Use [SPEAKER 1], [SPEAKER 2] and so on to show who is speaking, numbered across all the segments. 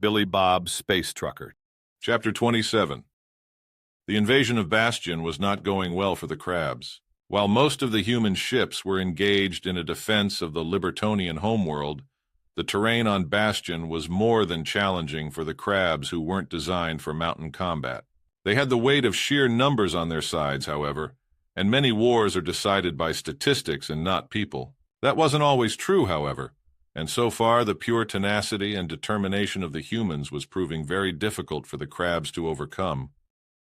[SPEAKER 1] Billy Bob Space Trucker. Chapter 27. The invasion of Bastion was not going well for the crabs. While most of the human ships were engaged in a defense of the Libertonian homeworld, the terrain on Bastion was more than challenging for the crabs who weren't designed for mountain combat. They had the weight of sheer numbers on their sides, however, and many wars are decided by statistics and not people. That wasn't always true, however, and so far the pure tenacity and determination of the humans was proving very difficult for the crabs to overcome.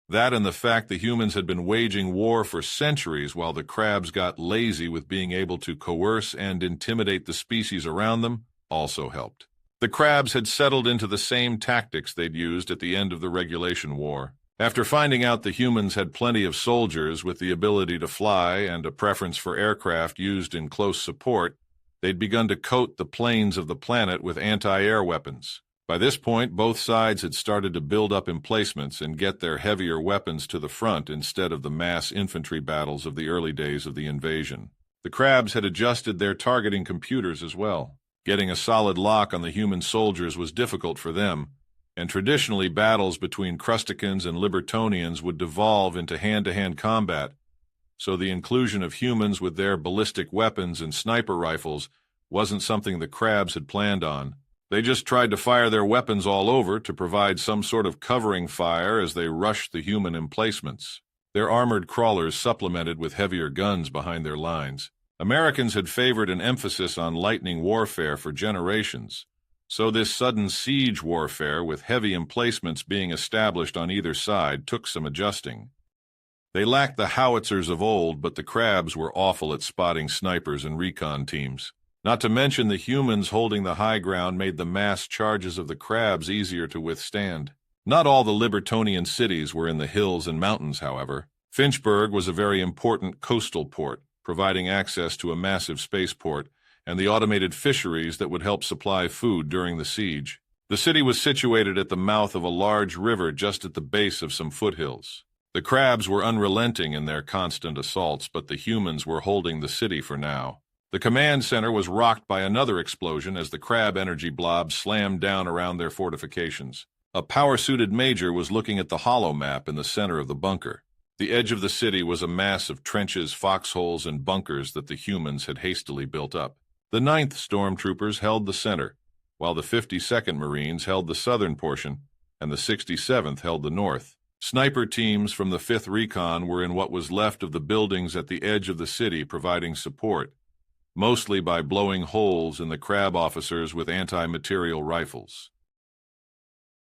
[SPEAKER 1] That and the fact the humans had been waging war for centuries while the crabs got lazy with being able to coerce and intimidate the species around them also helped. The crabs had settled into the same tactics they'd used at the end of the Regulation War. After finding out the humans had plenty of soldiers with the ability to fly and a preference for aircraft used in close support, they'd begun to coat the plains of the planet with anti-air weapons. By this point, both sides had started to build up emplacements and get their heavier weapons to the front instead of the mass infantry battles of the early days of the invasion. The crabs had adjusted their targeting computers as well. Getting a solid lock on the human soldiers was difficult for them, and traditionally battles between Crusticans and Libertonians would devolve into hand-to-hand combat, so the inclusion of humans with their ballistic weapons and sniper rifles wasn't something the crabs had planned on. They just tried to fire their weapons all over to provide some sort of covering fire as they rushed the human emplacements. Their armored crawlers supplemented with heavier guns behind their lines. Americans had favored an emphasis on lightning warfare for generations, so this sudden siege warfare with heavy emplacements being established on either side took some adjusting. They lacked the howitzers of old, but the crabs were awful at spotting snipers and recon teams. Not to mention the humans holding the high ground made the mass charges of the crabs easier to withstand. Not all the Libertonian cities were in the hills and mountains, however. Finchburg was a very important coastal port, providing access to a massive spaceport and the automated fisheries that would help supply food during the siege. The city was situated at the mouth of a large river just at the base of some foothills. The crabs were unrelenting in their constant assaults, but the humans were holding the city for now. The command center was rocked by another explosion as the crab energy blobs slammed down around their fortifications. A power-suited major was looking at the hollow map in the center of the bunker. The edge of the city was a mass of trenches, foxholes, and bunkers that the humans had hastily built up. The 9th stormtroopers held the center, while the 52nd Marines held the southern portion, and the 67th held the north. Sniper teams from the 5th Recon were in what was left of the buildings at the edge of the city providing support, mostly by blowing holes in the crab officers with anti-material rifles.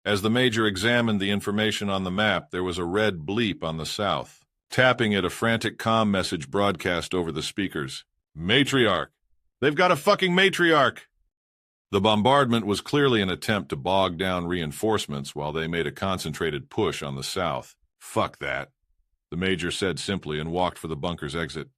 [SPEAKER 1] As the Major examined the information on the map, there was a red bleep on the south. Tapping it, a frantic comm message broadcast over the speakers. Matriarch! They've got a fucking matriarch! The bombardment was clearly an attempt to bog down reinforcements while they made a concentrated push on the south. Fuck that, the Major said simply and walked for the bunker's exit.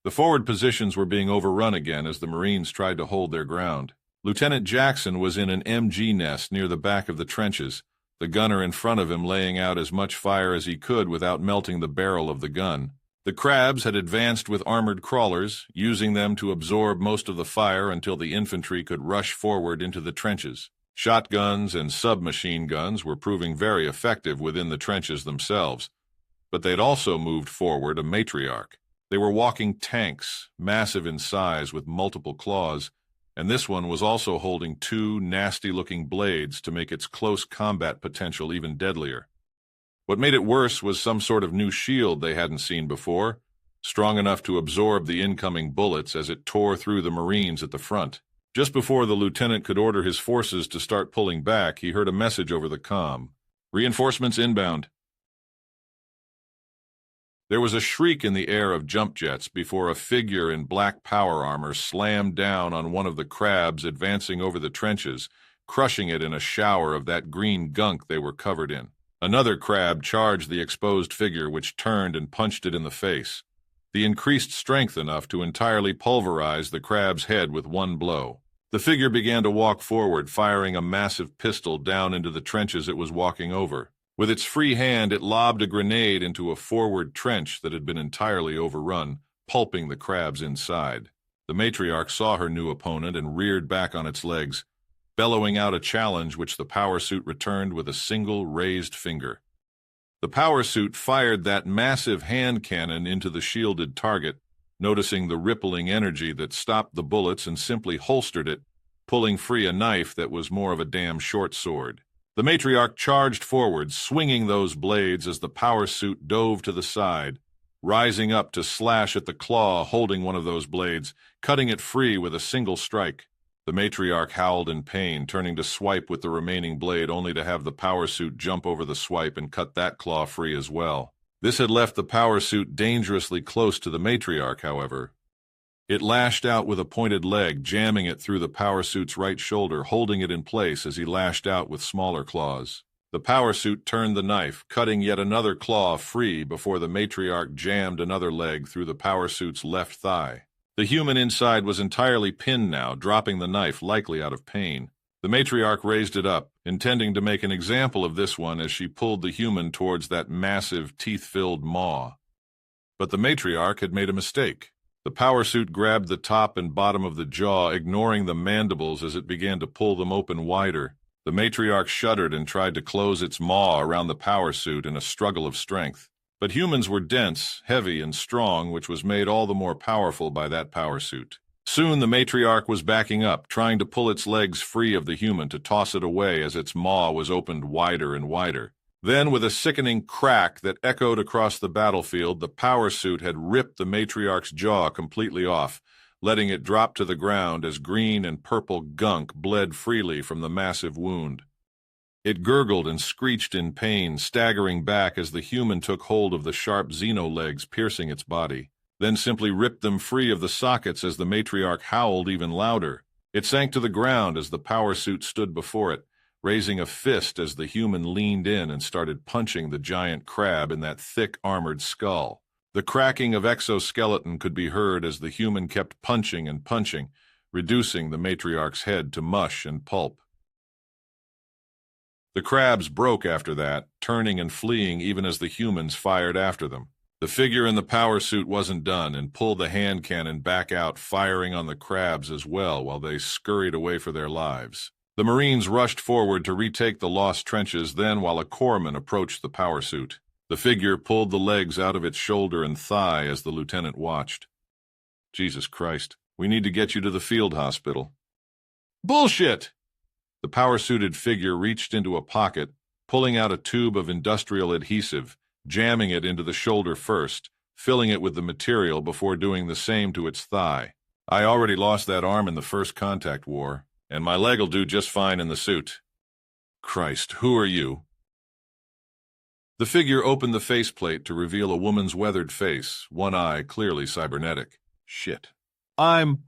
[SPEAKER 1] The forward positions were being overrun again as the Marines tried to hold their ground. Lieutenant Jackson was in an MG nest near the back of the trenches, the gunner in front of him laying out as much fire as he could without melting the barrel of the gun. The crabs had advanced with armored crawlers, using them to absorb most of the fire until the infantry could rush forward into the trenches. Shotguns and submachine guns were proving very effective within the trenches themselves, but they'd also moved forward a matriarch. They were walking tanks, massive in size with multiple claws, and this one was also holding 2 nasty-looking blades to make its close combat potential even deadlier. What made it worse was some sort of new shield they hadn't seen before, strong enough to absorb the incoming bullets as it tore through the Marines at the front. Just before the lieutenant could order his forces to start pulling back, he heard a message over the comm. Reinforcements inbound. There was a shriek in the air of jump jets before a figure in black power armor slammed down on one of the crabs advancing over the trenches, crushing it in a shower of that green gunk they were covered in. Another crab charged the exposed figure, which turned and punched it in the face. The increased strength enough to entirely pulverize the crab's head with one blow. The figure began to walk forward, firing a massive pistol down into the trenches it was walking over. With its free hand, it lobbed a grenade into a forward trench that had been entirely overrun, pulping the crabs inside. The matriarch saw her new opponent and reared back on its legs, bellowing out a challenge which the power suit returned with a single raised finger. The power suit fired that massive hand cannon into the shielded target, noticing the rippling energy that stopped the bullets and simply holstered it, pulling free a knife that was more of a damn short sword. The matriarch charged forward, swinging those blades as the power suit dove to the side, rising up to slash at the claw holding one of those blades, cutting it free with a single strike. The matriarch howled in pain, turning to swipe with the remaining blade only to have the power suit jump over the swipe and cut that claw free as well. This had left the power suit dangerously close to the matriarch, however. It lashed out with a pointed leg, jamming it through the power suit's right shoulder, holding it in place as he lashed out with smaller claws. The power suit turned the knife, cutting yet another claw free before the matriarch jammed another leg through the power suit's left thigh. The human inside was entirely pinned now, dropping the knife, likely out of pain. The matriarch raised it up, intending to make an example of this one as she pulled the human towards that massive, teeth-filled maw. But the matriarch had made a mistake. The power suit grabbed the top and bottom of the jaw, ignoring the mandibles as it began to pull them open wider. The matriarch shuddered and tried to close its maw around the power suit in a struggle of strength. But humans were dense, heavy, and strong, which was made all the more powerful by that power suit. Soon the matriarch was backing up, trying to pull its legs free of the human to toss it away as its maw was opened wider and wider. Then, with a sickening crack that echoed across the battlefield, the power suit had ripped the matriarch's jaw completely off, letting it drop to the ground as green and purple gunk bled freely from the massive wound. It gurgled and screeched in pain, staggering back as the human took hold of the sharp xeno-legs piercing its body, then simply ripped them free of the sockets as the matriarch howled even louder. It sank to the ground as the power suit stood before it, raising a fist as the human leaned in and started punching the giant crab in that thick, armored skull. The cracking of exoskeleton could be heard as the human kept punching and punching, reducing the matriarch's head to mush and pulp. The crabs broke after that, turning and fleeing even as the humans fired after them. The figure in the power suit wasn't done and pulled the hand cannon back out, firing on the crabs as well while they scurried away for their lives. The Marines rushed forward to retake the lost trenches then while a corpsman approached the power suit. The figure pulled the legs out of its shoulder and thigh as the lieutenant watched. Jesus Christ, we need to get you to the field hospital. Bullshit! The power-suited figure reached into a pocket, pulling out a tube of industrial adhesive, jamming it into the shoulder first, filling it with the material before doing the same to its thigh. I already lost that arm in the first contact war, and my leg'll do just fine in the suit. Christ, who are you? The figure opened the faceplate to reveal a woman's weathered face, one eye clearly cybernetic. Shit. I'm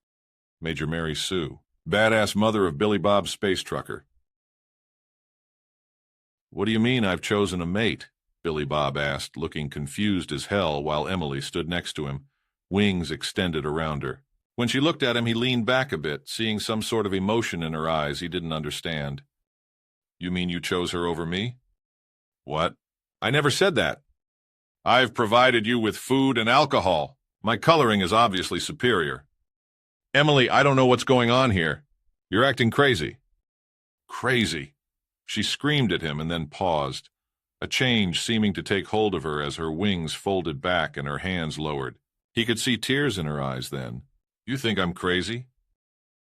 [SPEAKER 1] Major Mary Sue, badass mother of Billy Bob's space trucker. What do you mean I've chosen a mate? Billy Bob asked, looking confused as hell while Emily stood next to him, wings extended around her. When she looked at him, he leaned back a bit, seeing some sort of emotion in her eyes he didn't understand. You mean you chose her over me? What? I never said that. I've provided you with food and alcohol. My coloring is obviously superior. Emily, I don't know what's going on here. You're acting crazy. Crazy. She screamed at him and then paused, a change seeming to take hold of her as her wings folded back and her hands lowered. He could see tears in her eyes then. You think I'm crazy?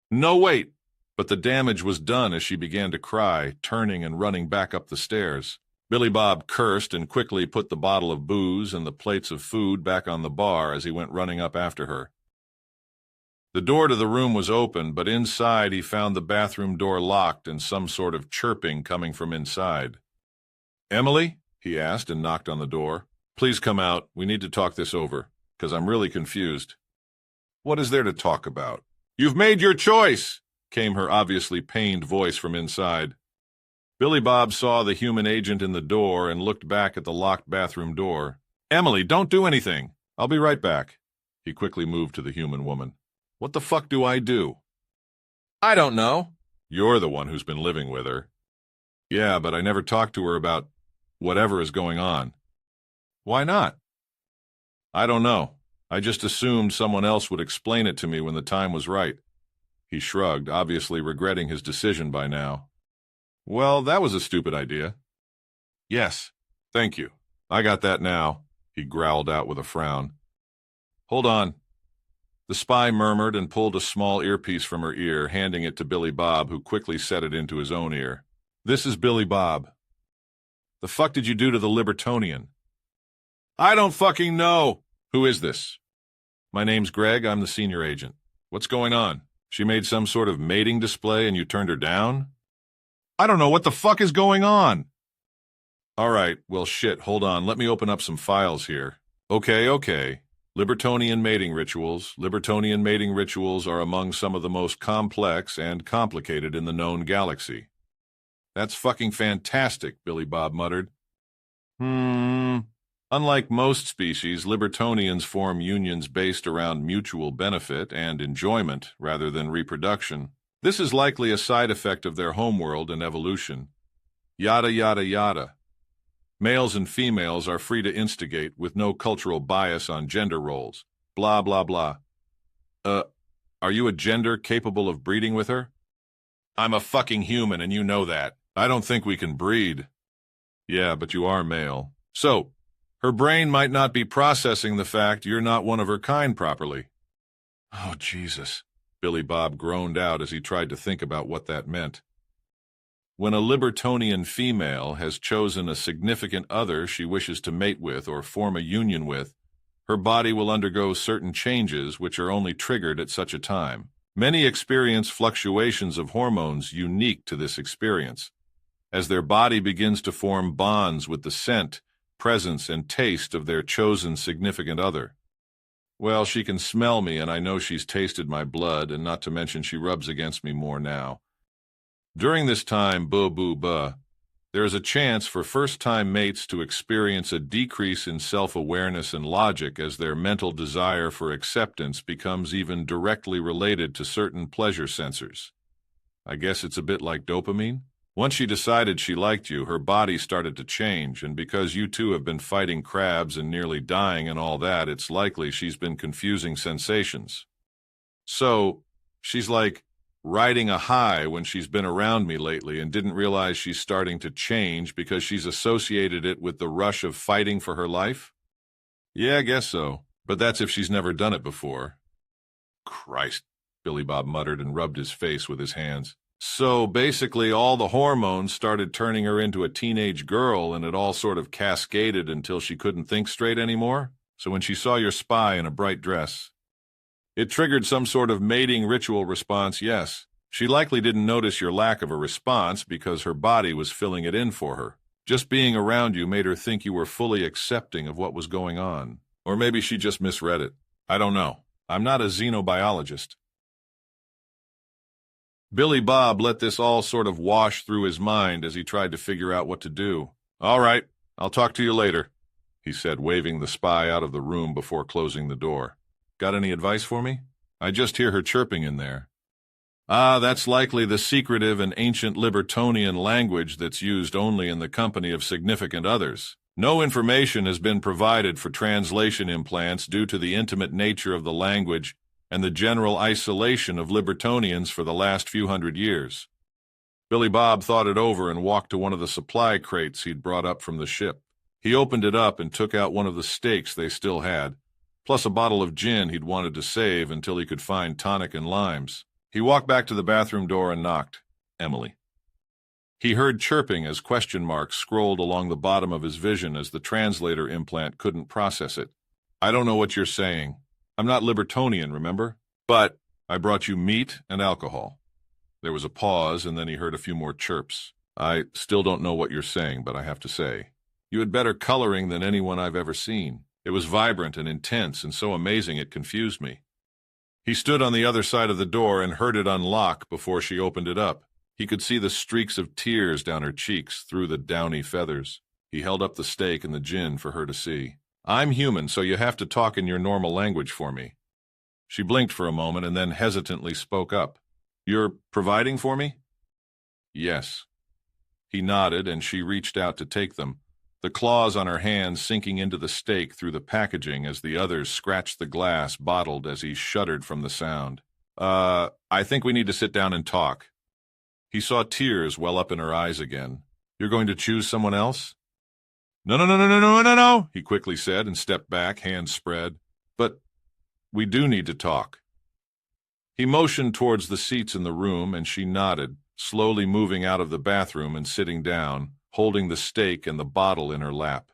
[SPEAKER 1] No, wait. But the damage was done as she began to cry, turning and running back up the stairs. Billy Bob cursed and quickly put the bottle of booze and the plates of food back on the bar as he went running up after her. The door to the room was open, but inside he found the bathroom door locked and some sort of chirping coming from inside. Emily? He asked and knocked on the door. Please come out. We need to talk this over, because I'm really confused. What is there to talk about? You've made your choice, came her obviously pained voice from inside. Billy Bob saw the human agent in the door and looked back at the locked bathroom door. Emily, don't do anything. I'll be right back. He quickly moved to the human woman. What the fuck do I do? I don't know. You're the one who's been living with her. Yeah, but I never talked to her about whatever is going on. Why not? I don't know. I just assumed someone else would explain it to me when the time was right. He shrugged, obviously regretting his decision by now. Well, that was a stupid idea. Yes, thank you. I got that now, he growled out with a frown. Hold on. The spy murmured and pulled a small earpiece from her ear, handing it to Billy Bob, who quickly set it into his own ear. This is Billy Bob. The fuck did you do to the Libertonian? I don't fucking know. Who is this? My name's Greg. I'm the senior agent. What's going on? She made some sort of mating display and you turned her down? I don't know what the fuck is going on. All right, well shit, hold on. Let me open up some files here. Okay. Libertonian mating rituals. Libertonian mating rituals are among some of the most complex and complicated in the known galaxy. That's fucking fantastic, Billy Bob muttered. Unlike most species, Libertonians form unions based around mutual benefit and enjoyment rather than reproduction. This is likely a side effect of their homeworld and evolution. Yada yada yada. Males and females are free to instigate with no cultural bias on gender roles. Blah, blah, blah. Are you a gender capable of breeding with her? I'm a fucking human and you know that. I don't think we can breed. Yeah, but you are male. So, her brain might not be processing the fact you're not one of her kind properly. Oh, Jesus, Billy Bob groaned out as he tried to think about what that meant. When a Libertonian female has chosen a significant other she wishes to mate with or form a union with, her body will undergo certain changes which are only triggered at such a time. Many experience fluctuations of hormones unique to this experience, as their body begins to form bonds with the scent, presence, and taste of their chosen significant other. Well, she can smell me, and I know she's tasted my blood, and not to mention she rubs against me more now. During this time, there is a chance for first-time mates to experience a decrease in self-awareness and logic as their mental desire for acceptance becomes even directly related to certain pleasure sensors. I guess it's a bit like dopamine. Once she decided she liked you, her body started to change, and because you two have been fighting crabs and nearly dying and all that, it's likely she's been confusing sensations. So, she's like riding a high when she's been around me lately and didn't realize she's starting to change because she's associated it with the rush of fighting for her life? Yeah, I guess so, but that's if she's never done it before. Christ, Billy Bob muttered and rubbed his face with his hands. So basically all the hormones started turning her into a teenage girl, and it all sort of cascaded until she couldn't think straight anymore? So when she saw your spy in a bright dress, it triggered some sort of mating ritual response, yes. She likely didn't notice your lack of a response because her body was filling it in for her. Just being around you made her think you were fully accepting of what was going on. Or maybe she just misread it. I don't know. I'm not a xenobiologist. Billy Bob let this all sort of wash through his mind as he tried to figure out what to do. All right, I'll talk to you later, he said, waving the spy out of the room before closing the door. Got any advice for me? I just hear her chirping in there. Ah, that's likely the secretive and ancient Libertonian language that's used only in the company of significant others. No information has been provided for translation implants due to the intimate nature of the language and the general isolation of Libertonians for the last few hundred years. Billy Bob thought it over and walked to one of the supply crates he'd brought up from the ship. He opened it up and took out one of the steaks they still had, plus a bottle of gin he'd wanted to save until he could find tonic and limes. He walked back to the bathroom door and knocked. Emily. He heard chirping as question marks scrolled along the bottom of his vision as the translator implant couldn't process it. I don't know what you're saying. I'm not Libertonian, remember? But I brought you meat and alcohol. There was a pause, and then he heard a few more chirps. I still don't know what you're saying, but I have to say, you had better coloring than anyone I've ever seen. It was vibrant and intense and so amazing it confused me. He stood on the other side of the door and heard it unlock before she opened it up. He could see the streaks of tears down her cheeks through the downy feathers. He held up the steak and the gin for her to see. I'm human, so you have to talk in your normal language for me. She blinked for a moment and then hesitantly spoke up. You're providing for me? Yes. He nodded and she reached out to take them, the claws on her hands sinking into the steak through the packaging as the others scratched the glass bottled as he shuddered from the sound. I think we need to sit down and talk. He saw tears well up in her eyes again. You're going to choose someone else? No, no, no, no, no, no, no, no, he quickly said and stepped back, hands spread. But we do need to talk. He motioned towards the seats in the room, and she nodded, slowly moving out of the bathroom and sitting down, holding the steak and the bottle in her lap.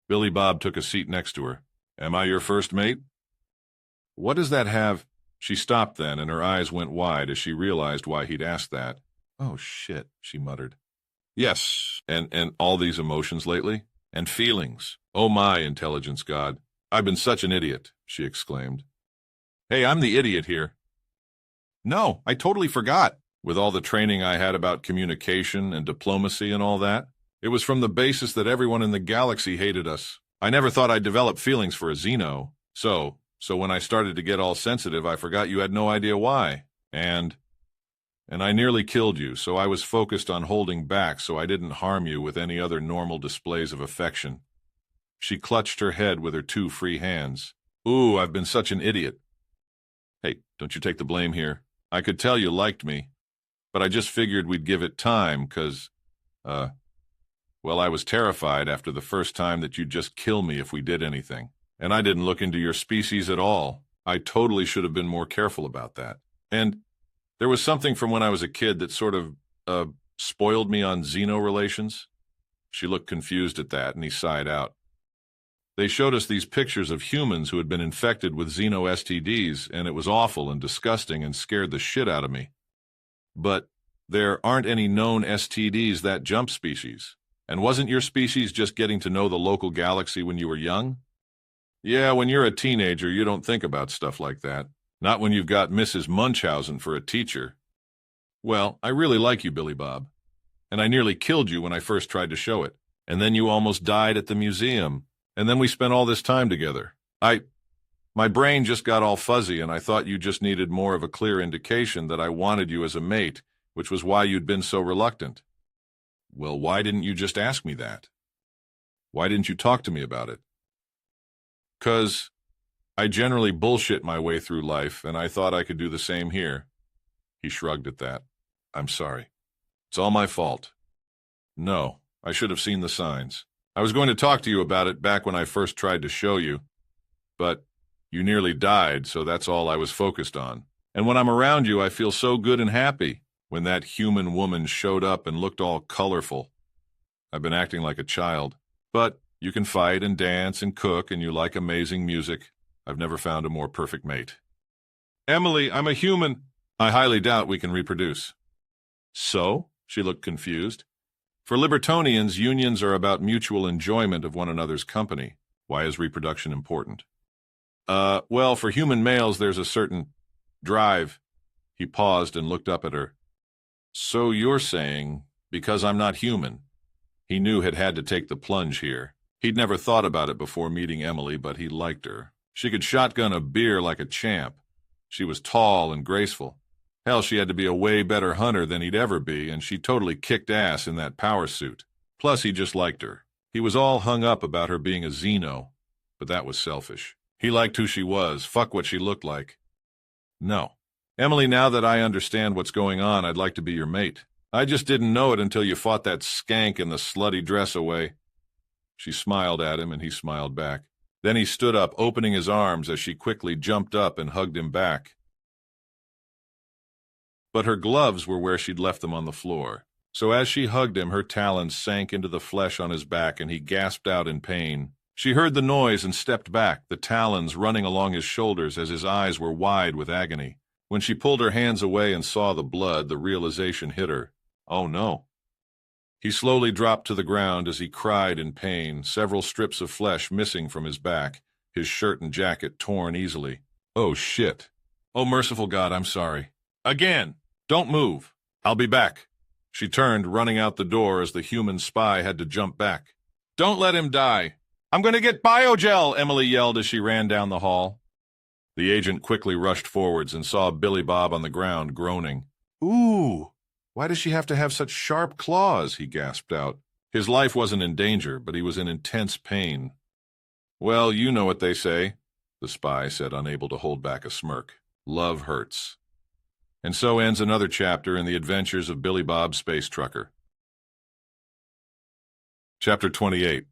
[SPEAKER 1] Billy Bob took a seat next to her. Am I your first mate? What does that have? She stopped then, and her eyes went wide as she realized why he'd asked that. Oh, shit, she muttered. Yes, and all these emotions lately? And feelings. Oh, my intelligence, God. I've been such an idiot, she exclaimed. Hey, I'm the idiot here. No, I totally forgot. With all the training I had about communication and diplomacy and all that, it was from the basis that everyone in the galaxy hated us. I never thought I'd develop feelings for a Xeno. So when I started to get all sensitive, I forgot you had no idea why. And I nearly killed you, so I was focused on holding back so I didn't harm you with any other normal displays of affection. She clutched her head with her two free hands. Ooh, I've been such an idiot. Hey, don't you take the blame here. I could tell you liked me, but I just figured we'd give it time, 'cause, well, I was terrified after the first time that you'd just kill me if we did anything. And I didn't look into your species at all. I totally should have been more careful about that. And there was something from when I was a kid that sort of, spoiled me on Xeno relations. She looked confused at that, and he sighed out. They showed us these pictures of humans who had been infected with Xeno STDs, and it was awful and disgusting and scared the shit out of me. But there aren't any known STDs that jump species. And wasn't your species just getting to know the local galaxy when you were young? Yeah, when you're a teenager, you don't think about stuff like that. Not when you've got Mrs. Munchausen for a teacher. Well, I really like you, Billy Bob. And I nearly killed you when I first tried to show it. And then you almost died at the museum. And then we spent all this time together. My brain just got all fuzzy, and I thought you just needed more of a clear indication that I wanted you as a mate, which was why you'd been so reluctant. Well, why didn't you just ask me that? Why didn't you talk to me about it? 'Cause I generally bullshit my way through life, and I thought I could do the same here. He shrugged at that. I'm sorry. It's all my fault. No, I should have seen the signs. I was going to talk to you about it back when I first tried to show you, but you nearly died, so that's all I was focused on. And when I'm around you, I feel so good and happy. When that human woman showed up and looked all colorful. I've been acting like a child. But you can fight and dance and cook, and you like amazing music. I've never found a more perfect mate. Emily, I'm a human. I highly doubt we can reproduce. So? She looked confused. For libertonians, unions are about mutual enjoyment of one another's company. Why is reproduction important? Well, for human males, there's a certain drive. He paused and looked up at her. So you're saying, because I'm not human? He knew had to take the plunge here. He'd never thought about it before meeting Emily, but he liked her. She could shotgun a beer like a champ. She was tall and graceful. Hell, she had to be a way better hunter than he'd ever be, and she totally kicked ass in that power suit. Plus, he just liked her. He was all hung up about her being a Xeno, but that was selfish. He liked who she was, fuck what she looked like. No. Emily, now that I understand what's going on, I'd like to be your mate. I just didn't know it until you fought that skank in the slutty dress away. She smiled at him, and he smiled back. Then he stood up, opening his arms as she quickly jumped up and hugged him back. But her gloves were where she'd left them on the floor. So as she hugged him, her talons sank into the flesh on his back, and he gasped out in pain. She heard the noise and stepped back, the talons running along his shoulders as his eyes were wide with agony. When she pulled her hands away and saw the blood, the realization hit her. Oh, no. He slowly dropped to the ground as he cried in pain, several strips of flesh missing from his back, his shirt and jacket torn easily. Oh, shit. Oh, merciful God, I'm sorry. Again! Don't move. I'll be back. She turned, running out the door as the human spy had to jump back. Don't let him die. I'm going to get biogel, Emily yelled as she ran down the hall. The agent quickly rushed forwards and saw Billy Bob on the ground, groaning. Ooh, why does she have to have such sharp claws? He gasped out. His life wasn't in danger, but he was in intense pain. Well, you know what they say, the spy said, unable to hold back a smirk. Love hurts. And so ends another chapter in the adventures of Billy Bob Space Trucker. Chapter 28.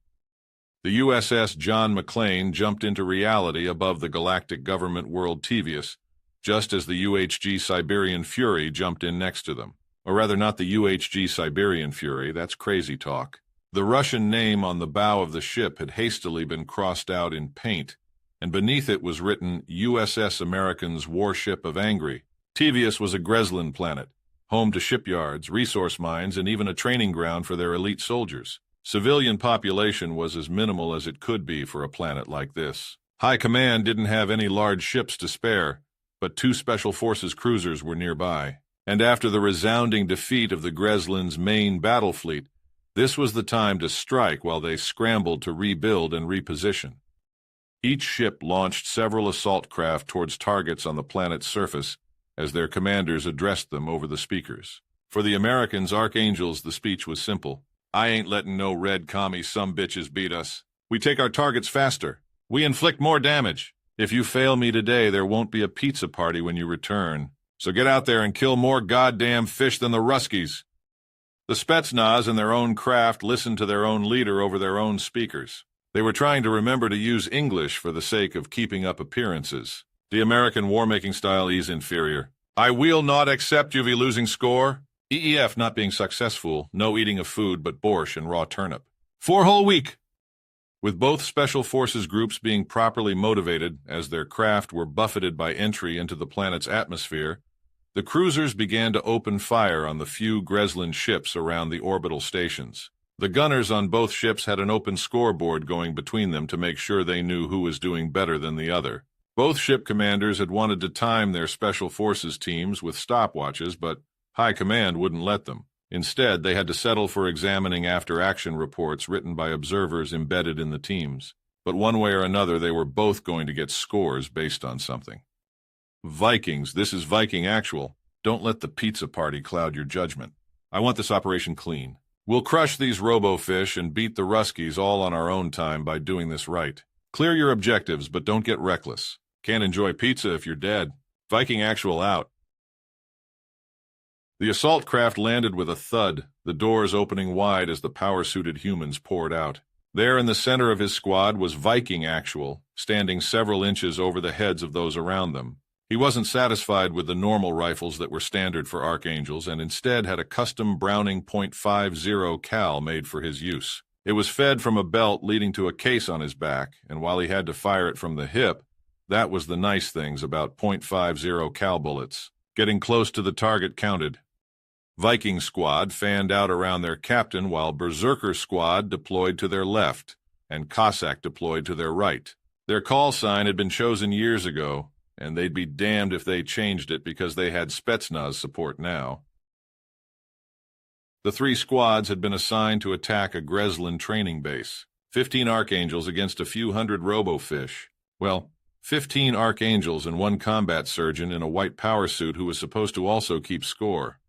[SPEAKER 1] The USS John McClane jumped into reality above the galactic government world Tevius, just as the UHG Siberian Fury jumped in next to them. Or rather, not the UHG Siberian Fury, that's crazy talk. The Russian name on the bow of the ship had hastily been crossed out in paint, and beneath it was written USS American's Warship of Angry. Tevius was a Greslin planet, home to shipyards, resource mines, and even a training ground for their elite soldiers. Civilian population was as minimal as it could be for a planet like this. High Command didn't have any large ships to spare, but 2 Special Forces cruisers were nearby. And after the resounding defeat of the Greslin's main battle fleet, this was the time to strike while they scrambled to rebuild and reposition. Each ship launched several assault craft towards targets on the planet's surface as their commanders addressed them over the speakers. For the Americans' Archangels, the speech was simple. I ain't letting no red commie sumbitches beat us. We take our targets faster. We inflict more damage. If you fail me today, there won't be a pizza party when you return. So get out there and kill more goddamn fish than the Ruskies. The Spetsnaz in their own craft listened to their own leader over their own speakers. They were trying to remember to use English for the sake of keeping up appearances. The American war-making style is inferior. I will not accept you be losing score. EEF not being successful, no eating of food but borscht and raw turnip. 4 whole week. With both Special Forces groups being properly motivated as their craft were buffeted by entry into the planet's atmosphere, the cruisers began to open fire on the few Greslin ships around the orbital stations. The gunners on both ships had an open scoreboard going between them to make sure they knew who was doing better than the other. Both ship commanders had wanted to time their Special Forces teams with stopwatches, but High Command wouldn't let them. Instead, they had to settle for examining after-action reports written by observers embedded in the teams. But one way or another, they were both going to get scores based on something. Vikings, this is Viking Actual. Don't let the pizza party cloud your judgment. I want this operation clean. We'll crush these robo-fish and beat the Ruskies all on our own time by doing this right. Clear your objectives, but don't get reckless. Can't enjoy pizza if you're dead. Viking Actual out. The assault craft landed with a thud, the doors opening wide as the power-suited humans poured out. There in the center of his squad was Viking Actual, standing several inches over the heads of those around them. He wasn't satisfied with the normal rifles that were standard for Archangels and instead had a custom Browning .50 cal made for his use. It was fed from a belt leading to a case on his back, and while he had to fire it from the hip, that was the nice things about .50 cal bullets. Getting close to the target counted. Viking Squad fanned out around their captain while Berserker Squad deployed to their left and Cossack deployed to their right. Their call sign had been chosen years ago, and they'd be damned if they changed it because they had Spetsnaz support now. The 3 squads had been assigned to attack a Greslin training base. 15 Archangels against a few hundred robo-fish. Well, 15 Archangels and 1 combat surgeon in a white power suit who was supposed to also keep score.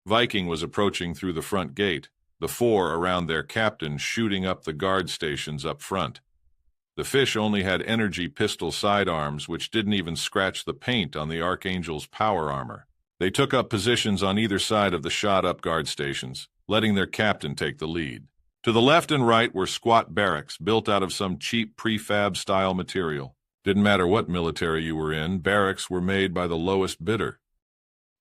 [SPEAKER 1] Viking was approaching through the front gate, the 4 around their captain shooting up the guard stations up front. The fish only had energy pistol sidearms, which didn't even scratch the paint on the Archangel's power armor. They took up positions on either side of the shot-up guard stations, letting their captain take the lead. To the left and right were squat barracks built out of some cheap prefab-style material. Didn't matter what military you were in, barracks were made by the lowest bidder.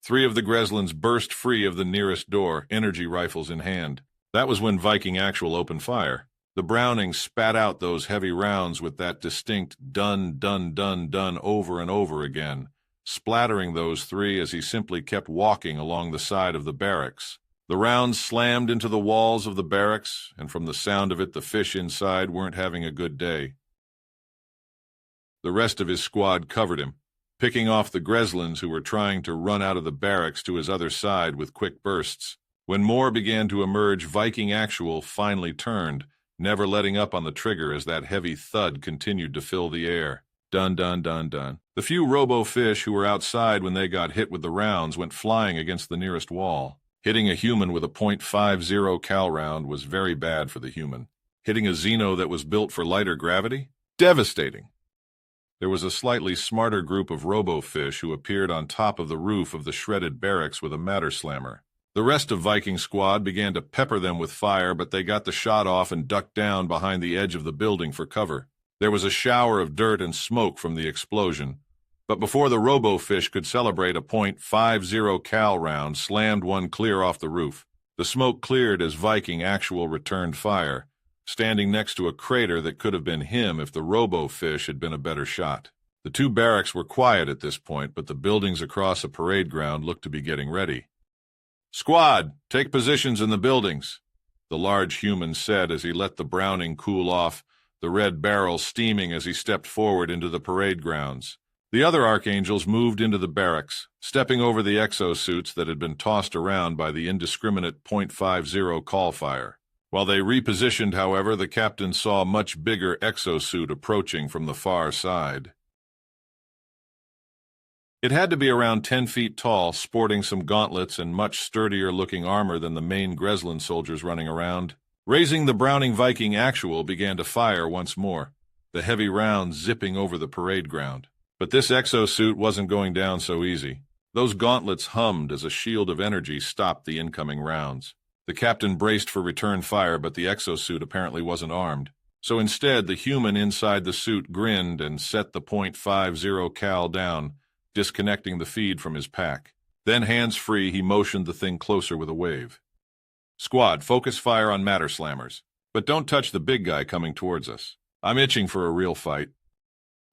[SPEAKER 1] 3 of the Greslins burst free of the nearest door, energy rifles in hand. That was when Viking Actual opened fire. The Browning spat out those heavy rounds with that distinct dun, dun, dun, dun over and over again, splattering those 3 as he simply kept walking along the side of the barracks. The rounds slammed into the walls of the barracks, and from the sound of it, the fish inside weren't having a good day. The rest of his squad covered him, picking off the Greslins who were trying to run out of the barracks to his other side with quick bursts. When more began to emerge, Viking Actual finally turned, never letting up on the trigger as that heavy thud continued to fill the air. Dun, dun, dun, dun. The few robo-fish who were outside when they got hit with the rounds went flying against the nearest wall. Hitting a human with a .50 cal round was very bad for the human. Hitting a Xeno that was built for lighter gravity? Devastating. there was a slightly smarter group of robo-fish who appeared on top of the roof of the shredded barracks with a matter slammer. The rest of Viking squad began to pepper them with fire, but they got the shot off and ducked down behind the edge of the building for cover. There was a shower of dirt and smoke from the explosion, but before the robo-fish could celebrate, a .50 cal round slammed one clear off the roof. The smoke cleared as Viking actual returned fire, standing next to a crater that could have been him if the robo-fish had been a better shot. The two barracks were quiet at this point, but the buildings across a parade ground looked to be getting ready. "Squad, take positions in the buildings," the large human said as he let the Browning cool off, the red barrel steaming as he stepped forward into the parade grounds. The other archangels moved into the barracks, stepping over the exosuits that had been tossed around by the indiscriminate .50 call fire. While they repositioned, however, the captain saw a much bigger exosuit approaching from the far side. It had to be around 10 feet tall, sporting some gauntlets and much sturdier-looking armor than the main Greslin soldiers running around. Raising the Browning Viking actual began to fire once more, the heavy rounds zipping over the parade ground. But this exosuit wasn't going down so easy. Those gauntlets hummed as a shield of energy stopped the incoming rounds. The captain braced for return fire, but the exosuit apparently wasn't armed. So instead, the human inside the suit grinned and set the .50 cal down, disconnecting the feed from his pack. Then, hands-free, he motioned the thing closer with a wave. "Squad, focus fire on matter slammers. But don't touch the big guy coming towards us. I'm itching for a real fight."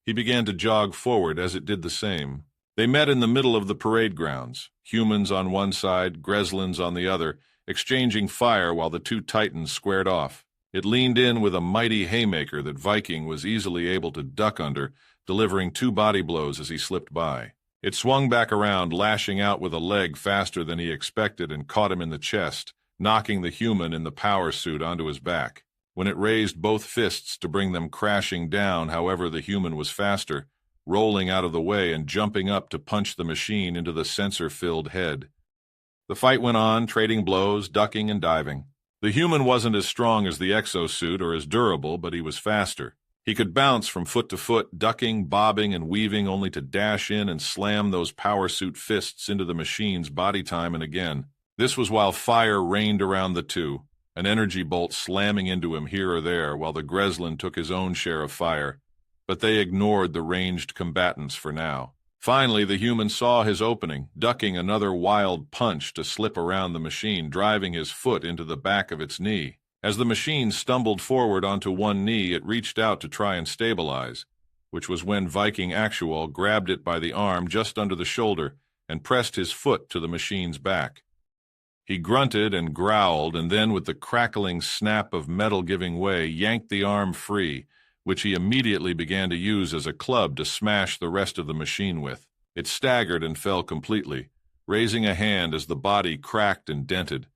[SPEAKER 1] He began to jog forward as it did the same. They met in the middle of the parade grounds, humans on one side, Greslins on the other, exchanging fire while the two titans squared off. It leaned in with a mighty haymaker that Viking was easily able to duck under, delivering 2 body blows as he slipped by. It swung back around, lashing out with a leg faster than he expected, and caught him in the chest, knocking the human in the power suit onto his back. When it raised both fists to bring them crashing down, however, the human was faster, rolling out of the way and jumping up to punch the machine into the sensor-filled head. The fight went on, trading blows, ducking and diving. The human wasn't as strong as the exosuit or as durable, but he was faster. He could bounce from foot to foot, ducking, bobbing, and weaving, only to dash in and slam those power suit fists into the machine's body time and again. This was while fire rained around the two, an energy bolt slamming into him here or there, while the Greslin took his own share of fire. But they ignored the ranged combatants for now. Finally, the human saw his opening, ducking another wild punch to slip around the machine, driving his foot into the back of its knee. As the machine stumbled forward onto one knee, it reached out to try and stabilize, which was when Viking Actual grabbed it by the arm just under the shoulder and pressed his foot to the machine's back. He grunted and growled, and then, with the crackling snap of metal giving way, yanked the arm free, which he immediately began to use as a club to smash the rest of the machine with. It staggered and fell completely, raising a hand as the body cracked and dented.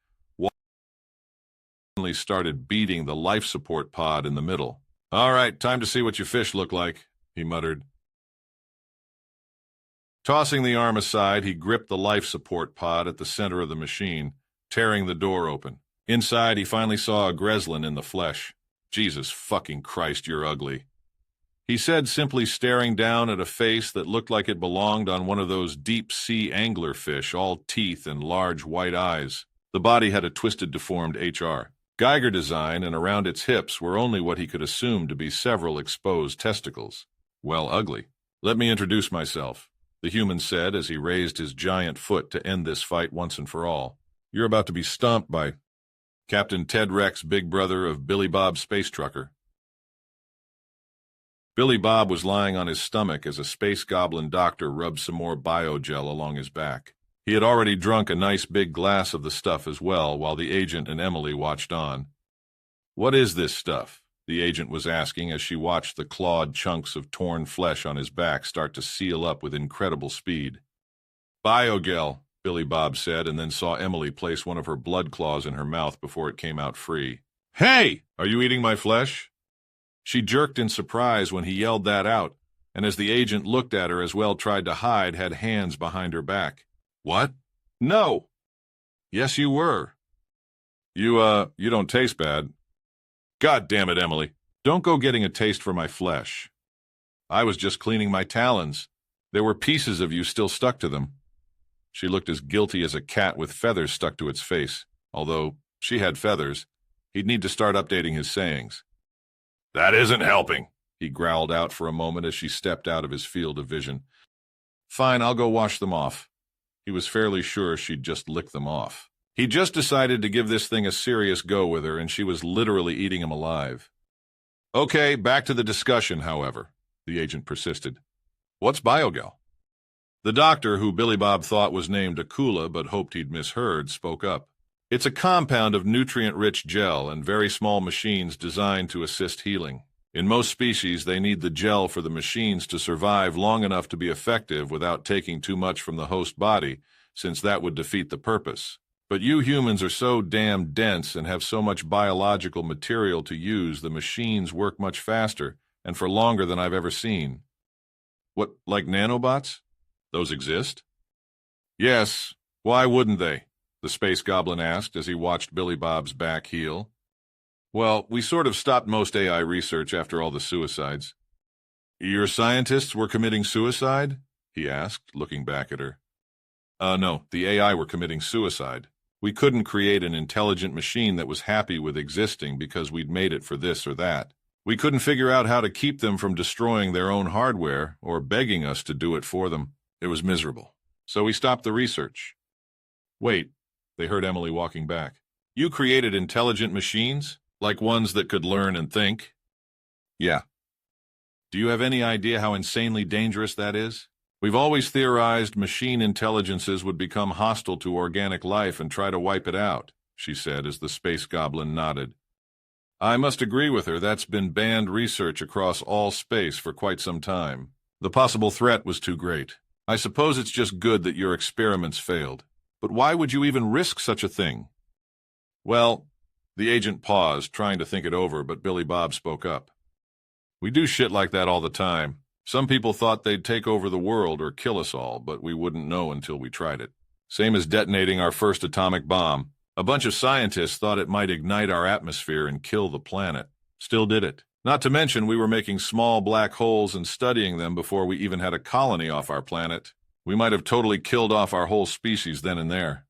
[SPEAKER 1] Suddenly started beating the life support pod in the middle. "All right, time to see what your fish look like," he muttered. Tossing the arm aside, he gripped the life support pod at the center of the machine, tearing the door open. Inside, he finally saw a Greslin in the flesh. "Jesus fucking Christ, you're ugly," he said, simply staring down at a face that looked like it belonged on one of those deep-sea anglerfish, all teeth and large white eyes. The body had a twisted, deformed HR. Geiger design, and around its hips were only what he could assume to be several exposed testicles. "Well, ugly. Let me introduce myself," the human said as he raised his giant foot to end this fight once and for all. "You're about to be stomped by Captain Ted Rex, big brother of Billy Bob Space Trucker." Billy Bob was lying on his stomach as a space goblin doctor rubbed some more biogel along his back. He had already drunk a nice big glass of the stuff as well, while the agent and Emily watched on. "What is this stuff?" the agent was asking as she watched the clawed chunks of torn flesh on his back start to seal up with incredible speed. "Biogel," Billy Bob said, and then saw Emily place one of her blood claws in her mouth before it came out free. "Hey! Are you eating my flesh?" She jerked in surprise when he yelled that out, and as the agent looked at her as well tried to hide, had hands behind her back. "What? No." "Yes, you were." You don't taste bad." "God damn it, Emily. Don't go getting a taste for my flesh." I was just cleaning my talons. There were pieces of you still stuck to them." She looked as guilty as a cat with feathers stuck to its face. Although she had feathers, he'd need to start updating his sayings. "That isn't helping," he growled out for a moment as she stepped out of his field of vision. "Fine, I'll go wash them off." He was fairly sure she'd just lick them off. He just decided to give this thing a serious go with her, and she was literally eating him alive. "Okay, back to the discussion, however," the agent persisted. "What's biogal?" The doctor, who Billy Bob thought was named Akula but hoped he'd misheard, spoke up. "It's a compound of nutrient-rich gel and very small machines designed to assist healing. In most species, they need the gel for the machines to survive long enough to be effective without taking too much from the host body, since that would defeat the purpose. But you humans are so damn dense and have so much biological material to use, the machines work much faster and for longer than I've ever seen." "What, like nanobots? Those exist?" "Yes. Why wouldn't they?" the space goblin asked as he watched Billy Bob's back heal. "Well, we sort of stopped most AI research after all the suicides." "Your scientists were committing suicide?" he asked, looking back at her. No, the AI were committing suicide. We couldn't create an intelligent machine that was happy with existing because we'd made it for this or that. We couldn't figure out how to keep them from destroying their own hardware or begging us to do it for them. It was miserable. So we stopped the research. "Wait," they heard Emily walking back. "You created intelligent machines? Like ones that could learn and think?" "Yeah." "Do you have any idea how insanely dangerous that is? We've always theorized machine intelligences would become hostile to organic life and try to wipe it out," she said as the space goblin nodded. "I must agree with her. That's been banned research across all space for quite some time. The possible threat was too great. I suppose it's just good that your experiments failed. But why would you even risk such a thing?" "Well," the agent paused, trying to think it over, but Billy Bob spoke up. "We do shit like that all the time. Some people thought they'd take over the world or kill us all, but we wouldn't know until we tried it. Same as detonating our first atomic bomb. A bunch of scientists thought it might ignite our atmosphere and kill the planet. Still did it. Not to mention we were making small black holes and studying them before we even had a colony off our planet. We might have totally killed off our whole species then and there."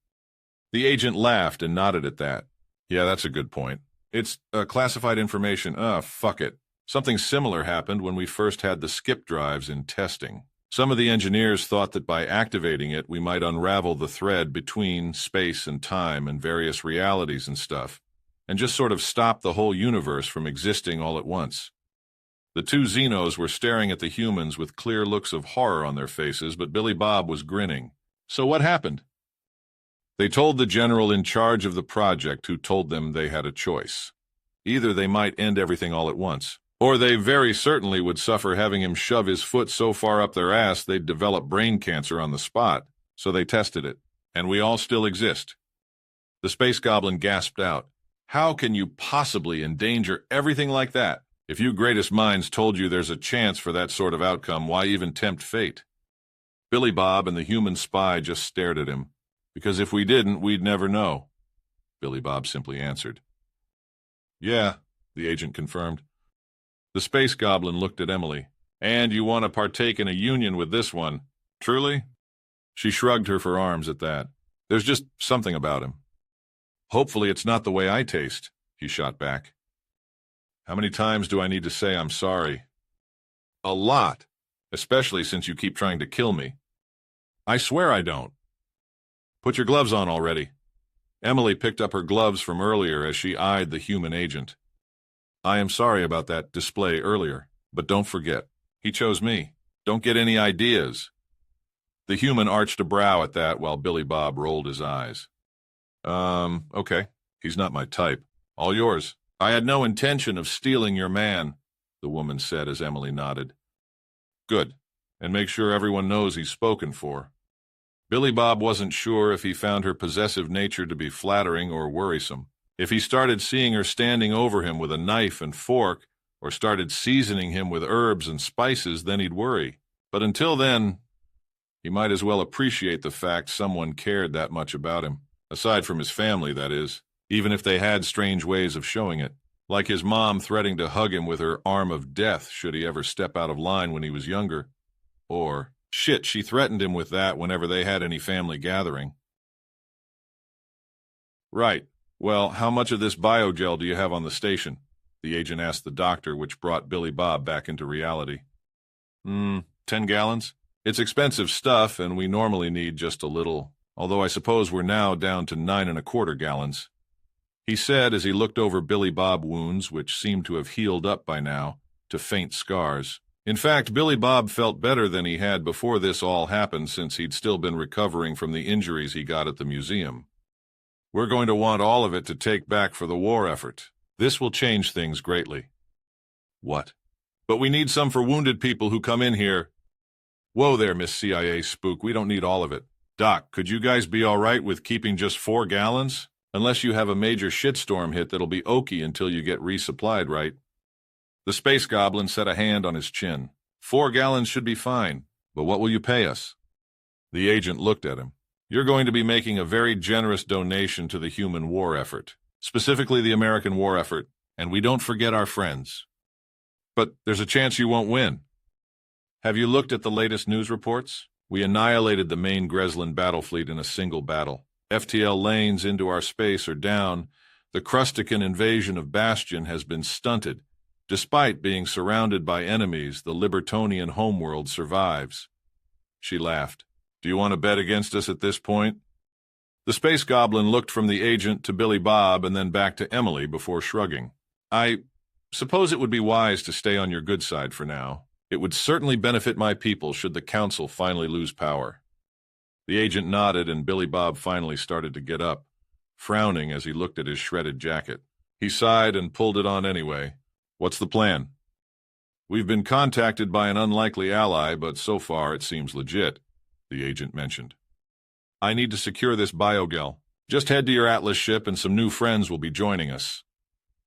[SPEAKER 1] The agent laughed and nodded at that. "Yeah, that's a good point. It's classified information. Fuck it. Something similar happened when we first had the skip drives in testing. Some of the engineers thought that by activating it, we might unravel the thread between space and time and various realities and stuff, and just sort of stop the whole universe from existing all at once." The two Xenos were staring at the humans with clear looks of horror on their faces, but Billy Bob was grinning. "So what happened?" "They told the general in charge of the project, who told them they had a choice. Either they might end everything all at once, or they very certainly would suffer having him shove his foot so far up their ass they'd develop brain cancer on the spot. So they tested it, and we all still exist." The space goblin gasped out. "How can you possibly endanger everything like that? If you greatest minds told you there's a chance for that sort of outcome, why even tempt fate?" Billy Bob and the human spy just stared at him. "Because if we didn't, we'd never know," Billy Bob simply answered. "Yeah," the agent confirmed. The space goblin looked at Emily. "And you want to partake in a union with this one, truly?" She shrugged her arms at that. "There's just something about him." "Hopefully it's not the way I taste," he shot back. "How many times do I need to say I'm sorry?" "A lot, especially since you keep trying to kill me." "I swear I don't." "Put your gloves on already." Emily picked up her gloves from earlier as she eyed the human agent. "I am sorry about that display earlier, but don't forget, he chose me. Don't get any ideas." The human arched a brow at that while Billy Bob rolled his eyes. Okay. He's not my type. All yours." "I had no intention of stealing your man," the woman said as Emily nodded. "Good. And make sure everyone knows he's spoken for." Billy Bob wasn't sure if he found her possessive nature to be flattering or worrisome. If he started seeing her standing over him with a knife and fork, or started seasoning him with herbs and spices, then he'd worry. But until then, he might as well appreciate the fact someone cared that much about him. Aside from his family, that is, even if they had strange ways of showing it. like his mom threatening to hug him with her arm of death should he ever step out of line when he was younger. Or, shit, she threatened him with that whenever they had any family gathering. Right. Well, how much of this biogel do you have on the station? The agent asked the doctor, which brought Billy Bob back into reality. 10 gallons? It's expensive stuff, and we normally need just a little, although I suppose we're now down to 9¼ gallons. He said as he looked over Billy Bob wounds, which seemed to have healed up by now, to faint scars. In fact, Billy Bob felt better than he had before this all happened, since he'd still been recovering from the injuries he got at the museum. We're going to want all of it to take back for the war effort. This will change things greatly. What? But we need some for wounded people who come in here. Whoa there, Miss CIA spook, we don't need all of it. Doc, could you guys be all right with keeping just 4 gallons? Unless you have a major shitstorm hit that'll be okie until you get resupplied, right? The space goblin set a hand on his chin. 4 gallons should be fine, but what will you pay us? The agent looked at him. You're going to be making a very generous donation to the human war effort, specifically the American war effort, and we don't forget our friends. But there's a chance you won't win. Have you looked at the latest news reports? We annihilated the main Greslin battle fleet in a single battle. FTL lanes into our space are down. The Krustican invasion of Bastion has been stunted. Despite being surrounded by enemies, the Libertonian homeworld survives. She laughed. Do you want to bet against us at this point? The space goblin looked from the agent to Billy Bob and then back to Emily before shrugging. I suppose it would be wise to stay on your good side for now. It would certainly benefit my people should the council finally lose power. The agent nodded, and Billy Bob finally started to get up, frowning as he looked at his shredded jacket. He sighed and pulled it on anyway. What's the plan? We've been contacted by an unlikely ally, but so far it seems legit, the agent mentioned. I need to secure this biogel. Just head to your Atlas ship and some new friends will be joining us.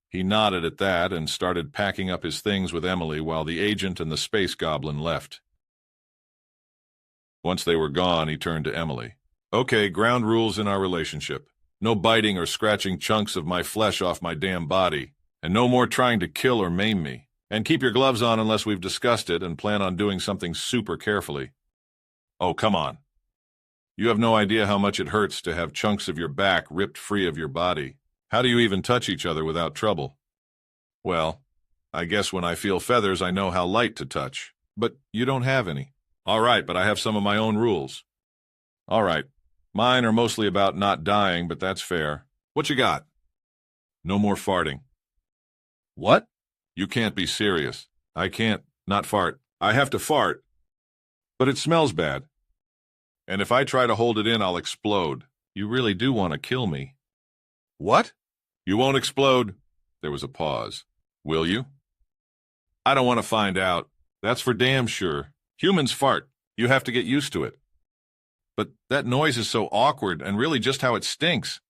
[SPEAKER 1] He nodded at that and started packing up his things with Emily while the agent and the space goblin left. Once they were gone, he turned to Emily. Okay, ground rules in our relationship. No biting or scratching chunks of my flesh off my damn body, and no more trying to kill or maim me. And keep your gloves on unless we've discussed it, and plan on doing something super carefully. Oh, come on. You have no idea how much it hurts to have chunks of your back ripped free of your body. How do you even touch each other without trouble? Well, I guess when I feel feathers, I know how light to touch. But you don't have any. All right, but I have some of my own rules. All right. Mine are mostly about not dying, but that's fair. What you got? No more farting. What? You can't be serious. I can't not fart. I have to fart. But it smells bad. And if I try to hold it in, I'll explode. You really do want to kill me. What? You won't explode. There was a pause. Will you? I don't want to find out. That's for damn sure. Humans fart. You have to get used to it. But that noise is so awkward and really just how it stinks.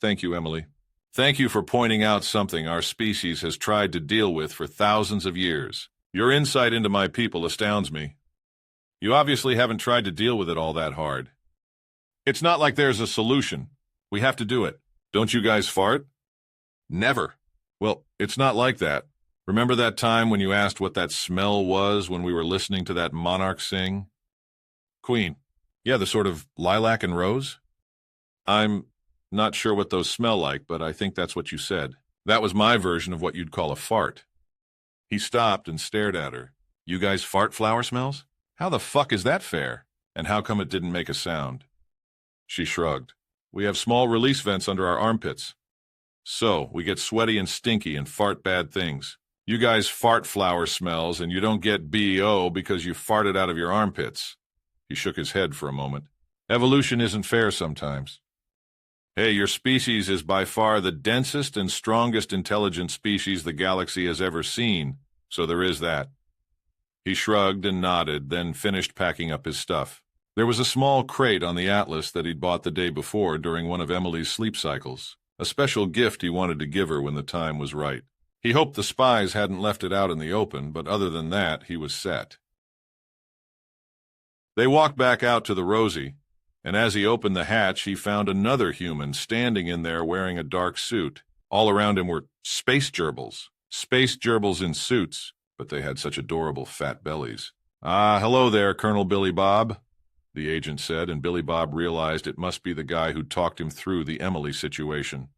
[SPEAKER 1] Thank you, Emily. Thank you for pointing out something our species has tried to deal with for thousands of years. Your insight into my people astounds me. You obviously haven't tried to deal with it all that hard. It's not like there's a solution. We have to do it. Don't you guys fart? Never. Well, it's not like that. Remember that time when you asked what that smell was when we were listening to that monarch sing? Queen. Yeah, the sort of lilac and rose? I'm not sure what those smell like, but I think that's what you said. That was my version of what you'd call a fart. He stopped and stared at her. You guys fart flower smells? How the fuck is that fair? And how come it didn't make a sound? She shrugged. We have small release vents under our armpits. So, we get sweaty and stinky and fart bad things. You guys fart flower smells, and you don't get BO because you farted out of your armpits. He shook his head for a moment. Evolution isn't fair sometimes. Hey, your species is by far the densest and strongest intelligent species the galaxy has ever seen, so there is that. He shrugged and nodded, then finished packing up his stuff. There was a small crate on the Atlas that he'd bought the day before during one of Emily's sleep cycles, a special gift he wanted to give her when the time was right. He hoped the spies hadn't left it out in the open, but other than that, he was set. They walked back out to the Rosie, and as he opened the hatch, he found another human standing in there wearing a dark suit. All around him were space gerbils in suits, but they had such adorable fat bellies. "Ah, hello there, Colonel Billy Bob," the agent said, and Billy Bob realized it must be the guy who talked him through the Emily situation.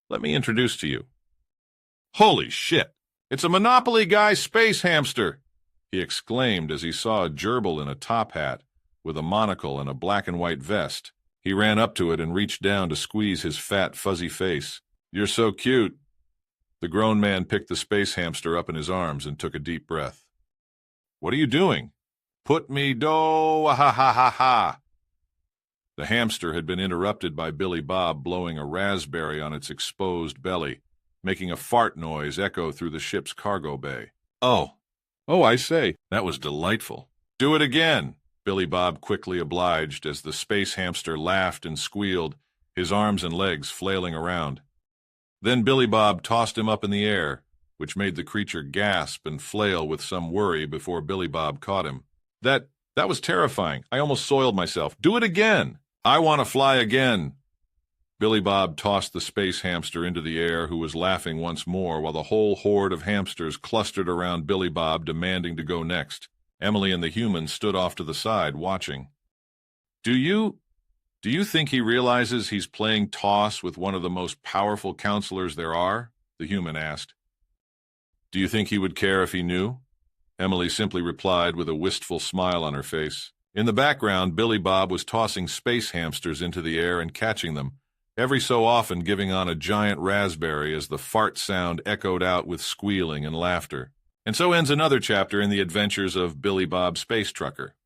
[SPEAKER 1] "Let me introduce to you." "Holy shit! It's a Monopoly Guy space hamster!" he exclaimed as he saw a gerbil in a top hat, with a monocle and a black and white vest. He ran up to it and reached down to squeeze his fat, fuzzy face. "You're so cute." The grown man picked the space hamster up in his arms and took a deep breath. "What are you doing?" "Put me do, ha ha ha ha." The hamster had been interrupted by Billy Bob blowing a raspberry on its exposed belly, making a fart noise echo through the ship's cargo bay. Oh, I say, that was delightful." "Do it again," Billy Bob quickly obliged as the space hamster laughed and squealed, his arms and legs flailing around. Then Billy Bob tossed him up in the air, which made the creature gasp and flail with some worry before Billy Bob caught him. That was terrifying. I almost soiled myself. Do it again." "I want to fly again." Billy Bob tossed the space hamster into the air, who was laughing once more, while the whole horde of hamsters clustered around Billy Bob, demanding to go next. Emily and the human stood off to the side, watching. Do you think he realizes he's playing toss with one of the most powerful counselors there are?" the human asked. "Do you think he would care if he knew?" Emily simply replied with a wistful smile on her face. In the background, Billy Bob was tossing space hamsters into the air and catching them, every so often giving on a giant raspberry as the fart sound echoed out with squealing and laughter. And so ends another chapter in the adventures of Billy Bob Space Trucker.